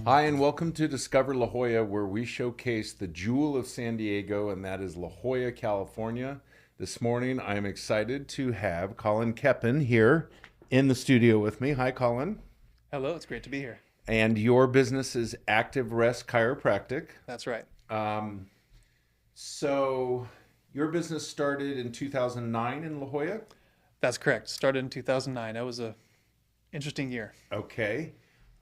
Hi, and welcome to Discover La Jolla, where we showcase the jewel of San Diego, and that is La Jolla, California. This morning, I am excited to have Collan Koeppen here in the studio with me. Hi, Colin. Hello, it's great to be here. And your business is Active Rest Chiropractic. That's right. Um, so, your business started in 2009 in La Jolla? That's correct. Started in 2009. That was a interesting year. Okay.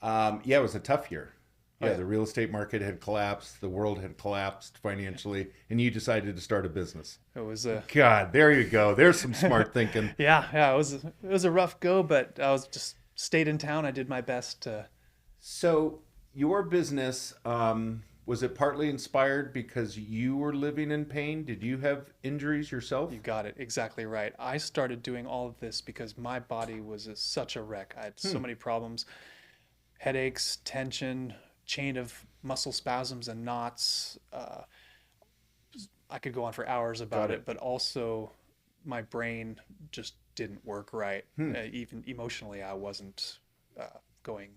Yeah, it was a tough year. Oh Yeah, yeah. the real estate market had collapsed, the world had collapsed financially, and you decided to start a business. It was a God, there you go. There's some smart thinking. yeah. It was a rough go, but I was just stayed in town. I did my best to. So, your business, was it partly inspired because you were living in pain? Did you have injuries yourself? You got it exactly right. I started doing all of this because my body was such a wreck. I had so Hmm, many problems, headaches, tension, chain of muscle spasms and knots. I could go on for hours about got it, it. but also my brain just didn't work right. Hmm. Even emotionally, I wasn't going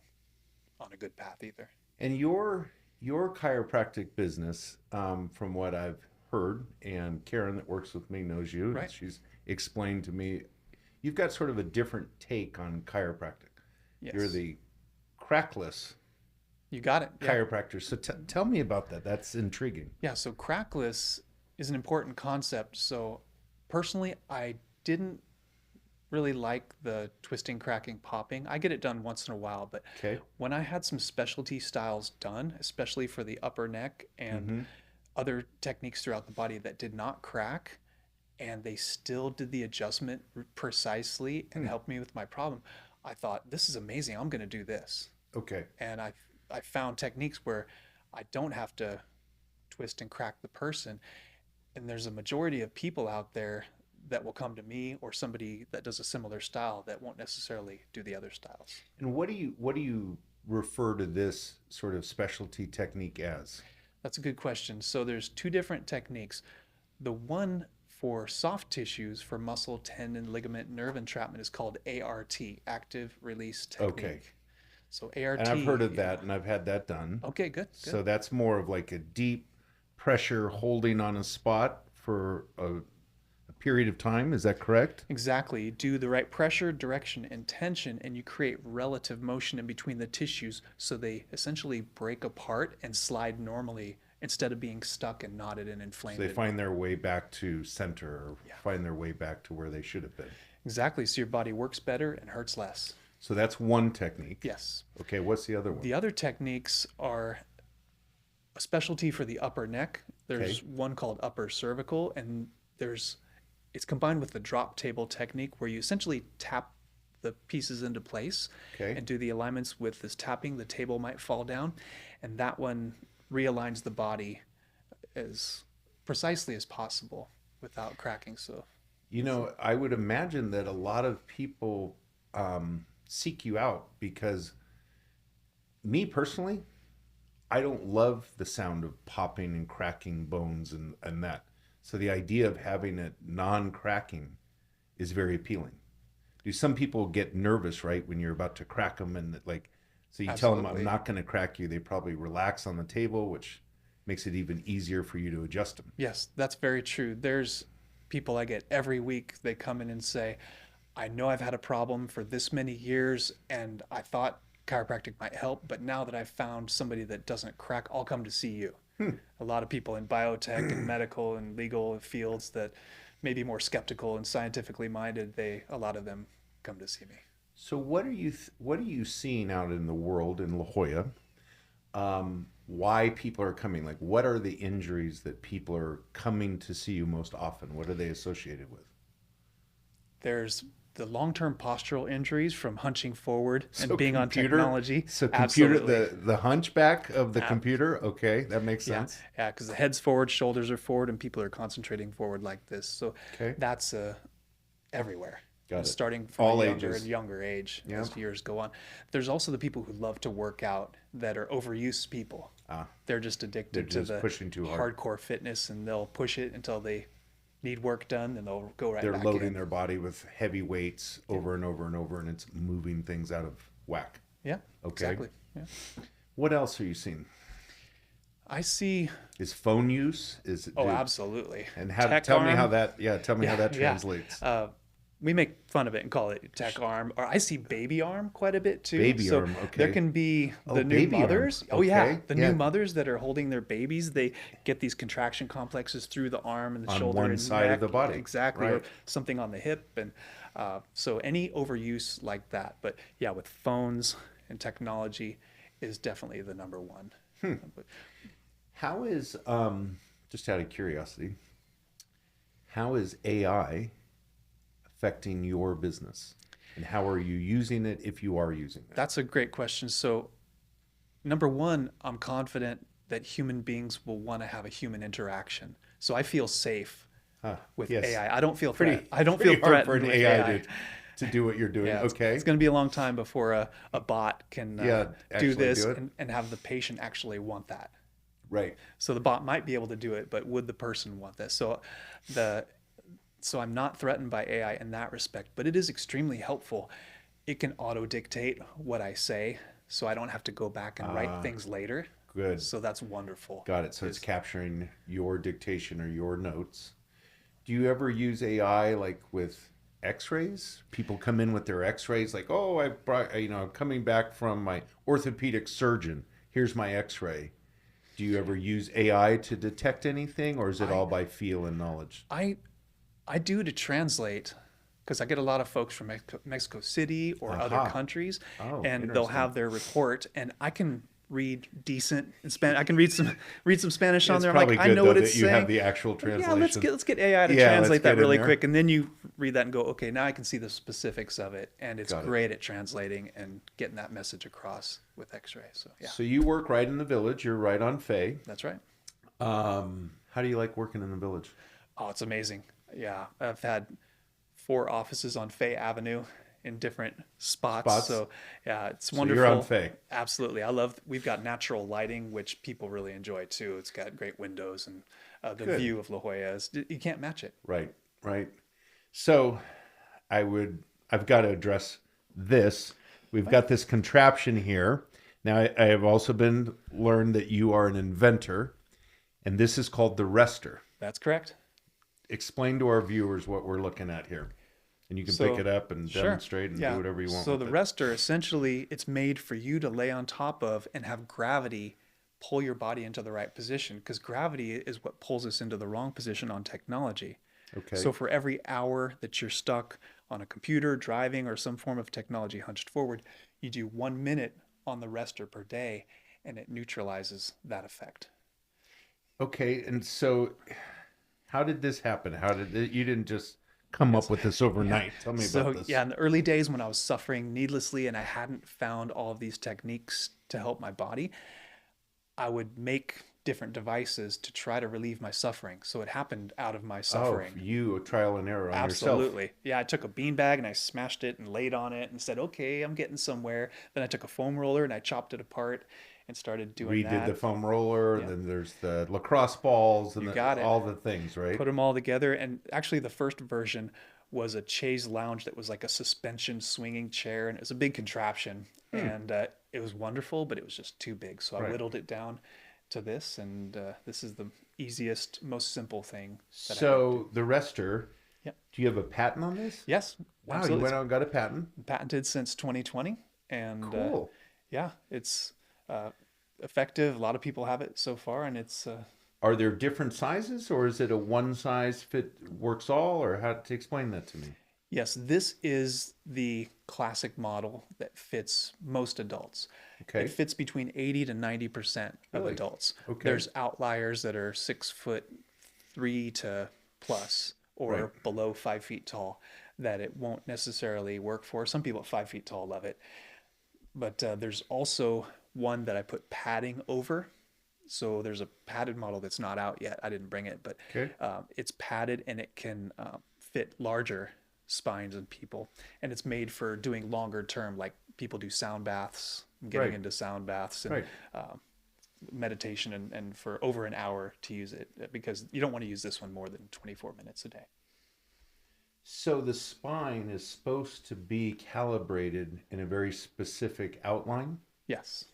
on a good path either. And your chiropractic business, from what I've heard, and Karen that works with me knows you, and Right? she's explained to me, you've got sort of a different take on chiropractic. You're Yes. the crackless You got it. Yeah. chiropractor. So tell me about that. That's intriguing. Yeah. So crackless is an important concept. So personally, I didn't really like the twisting, cracking, popping. I get it done once in a while, but Okay. when I had some specialty styles done, especially for the upper neck and Mm-hmm. other techniques throughout the body that did not crack, and they still did the adjustment precisely and Hmm. helped me with my problem, I thought, this is amazing. I'm going to do this. Okay. And I found techniques where I don't have to twist and crack the person. And there's a majority of people out there that will come to me or somebody that does a similar style that won't necessarily do the other styles. And what do you refer to this sort of specialty technique as? That's a good question. So there's two different techniques. The one for soft tissues for muscle, tendon, ligament, nerve entrapment is called ART, active release Okay. technique. So And ART, I've heard of yeah. that, and I've had that done. Okay, good, good. So that's more of like a deep pressure holding on a spot for a period of time. Is that correct? Exactly. You do the right pressure, direction, and tension, and you create relative motion in between the tissues so they essentially break apart and slide normally instead of being stuck and knotted and So inflamed. they And find their way back to center, or yeah, find their way back to where they should have been. exactly. So your body works better and hurts less. So that's one technique. Yes. Okay, what's the other one? The other techniques are a specialty for the upper neck. Okay, There's one called upper cervical, and there's it's combined with the drop table technique where you essentially tap the pieces into place okay. and do the alignments with this tapping. The table might fall down, and that one realigns the body as precisely as possible without cracking. So, You know, I would imagine that a lot of people seek you out because me personally, I don't love the sound of popping and cracking bones and that. So the idea of having it non-cracking is very appealing. Do some people get nervous, right, when you're about to crack them and like, so you tell them I'm absolutely. not going to crack you, they probably relax on the table, which makes it even easier for you to adjust them. Yes, that's very true. There's people I get every week, they come in and say, I know I've had a problem for this many years and I thought chiropractic might help, but now that I've found somebody that doesn't crack, I'll come to see you. A lot of people in biotech and medical and legal fields that may be more skeptical and scientifically minded, a lot of them come to see me. So what are you seeing out in the world in La Jolla? Why people are coming? Like, what are the injuries that people are coming to see you most often? What are they associated with? There's the long-term postural injuries from hunching forward and So being on computer, technology. so computer, Absolutely. the hunchback of the Ab- computer. Okay, that makes Yeah, sense. yeah, because the head's forward, shoulders are forward, and people are concentrating forward like this. So Okay, that's everywhere, got it. starting from a All younger and ages. younger age Yeah. as years go on. There's also the people who love to work out that are overuse people. Ah, They're just they're addicted to just the pushing too hard. hardcore fitness, and they'll push it until they need work done, and they'll go right They're back loading in. their body with heavy weights Yeah, over and over and over, and it's moving things out of whack. yeah, Okay. exactly. Yeah. What else are you seeing? I see. Is phone use? Is it Oh, absolutely. and Tech tell me how arm. that tell me how that Yeah. translates. We make fun of it and call it tech arm, or I see baby arm quite a bit too. Baby So arm, there okay. can be Oh, the new baby arm. mothers. Oh yeah, Okay. the new Yeah. mothers that are holding their babies. They get these contraction complexes through the arm and the On shoulder one and side of neck, the body. exactly, or Right. something on the hip, and so any overuse like that. But yeah, with phones and technology is definitely the number one. But How is just out of curiosity, how is AI affecting your business? And how are you using it if you are using it? that's a great question. So number one, I'm confident that human beings will want to have a human interaction. So I feel safe Huh. with Yes. AI. I don't feel Pretty I don't pretty feel hard for threatened an with AI AI. to do what you're doing. Yeah, Okay. it's going to be a long time before a bot can Yeah, do actually this do it. and have the patient actually want that. Right. So the bot might be able to do it, but would the person want this? The so I'm not threatened by AI in that respect, but it is extremely helpful. It can auto dictate what I say, so I don't have to go back and write things later. Good. So that's wonderful. Got it. So it's capturing your dictation or your notes. Do you ever use AI like with x-rays? People come in with their x-rays like, "Oh, I brought, I'm coming back from my orthopedic surgeon. Here's my x-ray." Do you ever use AI to detect anything, or is it I all by feel and knowledge? I I do to translate because I get a lot of folks from Mexico City or other Aha. countries, Oh, and they'll interesting. have their report, and I can read decent in Spanish. I can read some Spanish on It's there. I'm probably like, I good know though what it's that you have saying. the actual But yeah, let's translation. get AI to Yeah, let's translate that get in really there. quick, and then you read that and go, okay, now I can see the specifics of it, and it's Got it. great at translating and getting that message across with X-ray. So yeah, So you work right in the village. You're right on Fay. that's right. How do you like working in the village? Oh, it's amazing. Yeah, I've had 4 offices on Fay Avenue in different spots. Spots? So yeah, it's So you're on wonderful. Fay. Absolutely. We've got natural lighting, which people really enjoy too. It's got great windows and the Good. view of La Jolla is, you can't match it. Right, right. So I've got to address this. We've got this contraption here. Now, I have also been learned that you are an inventor, and this is called the Resttor. That's correct. Explain to our viewers what we're looking at here. And you can pick it up and Sure. demonstrate and Yeah. do whatever you want So with the it. Resttor, essentially, it's made for you to lay on top of and have gravity pull your body into the right position, because gravity is what pulls us into the wrong position on technology. Okay. So for every hour that you're stuck on a computer, driving, or some form of technology hunched forward, you do 1 minute on the Resttor per day, and it neutralizes that effect. Okay, and so how did this happen? You didn't just come up with this overnight? Tell me So about this. yeah, in the early days when I was suffering needlessly and I hadn't found all of these techniques to help my body, I would make different devices to try to relieve my suffering. So it happened out of my Oh, suffering. you a trial and error on yourself. Absolutely. Yeah, I took a beanbag and I smashed it and laid on it and said, okay, I'm getting somewhere. Then I took a foam roller and I chopped it apart and started doing Redid that. the foam roller, Yeah. then there's the lacrosse balls and You got it. all the things, right? Put them all together. And actually, the first version was a chaise lounge that was like a suspension swinging chair. And it was a big contraption. And it was wonderful, but it was just too big. So I Right. whittled it down to this. And this is the easiest, most simple thing that I can do. So the Resttor, Yep. do you have a patent on this? Yes, Wow, you absolutely. went out and got a patent. Patented since 2020. And Cool. yeah, it's effective. A lot of people have it so far. And it's Are there different sizes, or is it a one size fit works all, or how to explain that to me? yes, this is the classic model that fits most adults. Okay. It fits between 80 to 90% of Really? adults. Okay. There's outliers that are 6'3" to plus or Right. below 5 feet tall that it won't necessarily work for. Some people at 5 feet tall love it. But there's also one that I put padding over. So there's a padded model that's not out yet. I didn't bring it, but Okay. it's padded and it can fit larger spines in people. And it's made for doing longer term, like people do sound baths. I'm getting Right. into sound baths and Right. meditation and for over an hour to use it, because you don't want to use this one more than 24 minutes a day. So the spine is supposed to be calibrated in a very specific outline. Yes.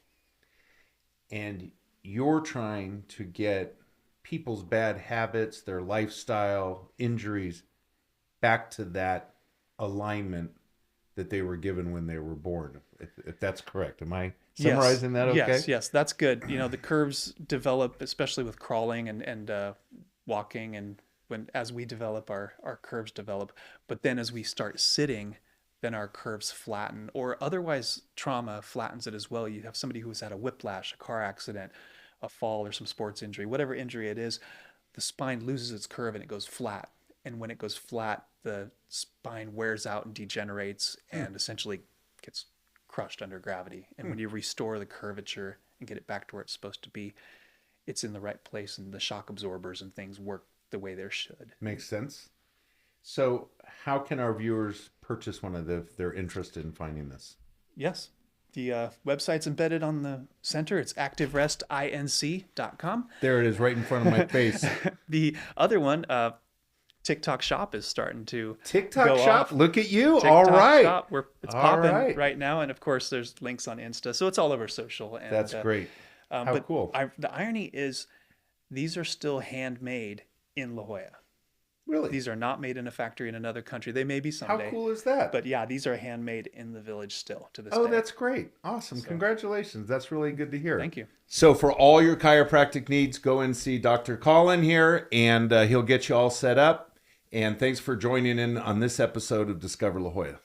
and you're trying to get people's bad habits, their lifestyle, injuries back to that alignment that they were given when they were born, if that's correct. Am I summarizing that okay? Yes, that's good. You know, the curves develop, especially with crawling and walking, and as we develop, our curves develop. But then as we start sitting, then our curves flatten, or otherwise trauma flattens it as well. You have somebody who's had a whiplash, a car accident, a fall, or some sports injury, whatever injury it is, the spine loses its curve and it goes flat. And when it goes flat, the spine wears out and degenerates and essentially gets crushed under gravity. And when you restore the curvature and get it back to where it's supposed to be, it's in the right place, and the shock absorbers and things work the way they should. Makes sense. So how can our viewers purchase one of if they're interested in finding this? Yes. The website's embedded on the center. It's activerestinc.com. There it is, right in front of my face. The other one, TikTok Shop, is starting to TikTok go Shop? off. Look at you. TikTok All right. Shop, it's All popping right now. And of course, there's links on Insta. So it's all over social. And, that's great. How cool. The irony is these are still handmade in La Jolla. Really? These are not made in a factory in another country. They may be someday. How cool is that? But yeah, these are handmade in the village still to this day. Oh, that's great. Awesome. So, congratulations. That's really good to hear. Thank you. So for all your chiropractic needs, go and see Dr. Collan here, and he'll get you all set up. And thanks for joining in on this episode of Discover La Jolla.